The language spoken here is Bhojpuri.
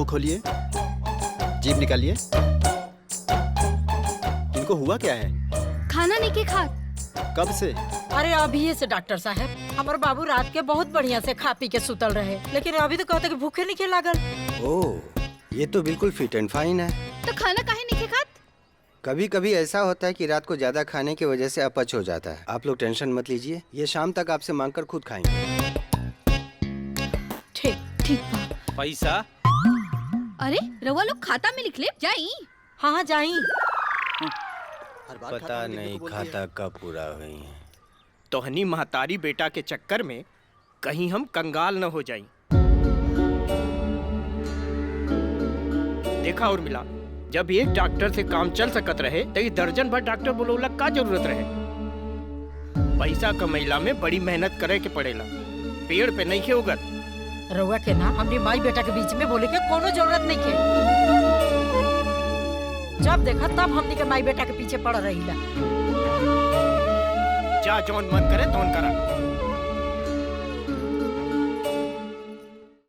मुंह खोलिए, जीभ निकालिए। इनको हुआ क्या है? खाना नहीं के खात। कब से? अरे अभी से डॉक्टर साहब, हमारे बाबू रात के बहुत बढ़िया से खा पी के सुतल रहे, लेकिन अभी तो कहते कि भूखे नहीं के लागल। ओह, ये तो बिल्कुल फिट एंड फाइन है। तो खाना काहे नहीं के खात? कभी कभी ऐसा होता है कि रात को ज्यादा खाने की वजह से अपच हो जाता है। आप लोग टेंशन मत लीजिए, ये शाम तक आपसे मांगकर खुद खाएंगे। ठीक बा। पैसा? अरे रउआ लोग खाता में लिख ले जाई। हाँ जाई। पता नहीं खाता कब पूरा हुई है। तोहनी महतारी बेटा के चक्कर में कहीं हम कंगाल न हो जाई। देखा और मिला, जब एक डॉक्टर से काम चल सकत रहे तो दर्जन भर डॉक्टर बुलौला का जरूरत रहे। पैसा कमैला में बड़ी मेहनत करे के पड़ेला, पेड़ पे नहीं खे उगत। रउआ के ना हमने माई बेटा के बीच में बोले के कोनो जरूरत नहीं के। जब देखा तब हमने के माई बेटा के पीछे पड़ रही ला। जा जौन मन करे तौन करा।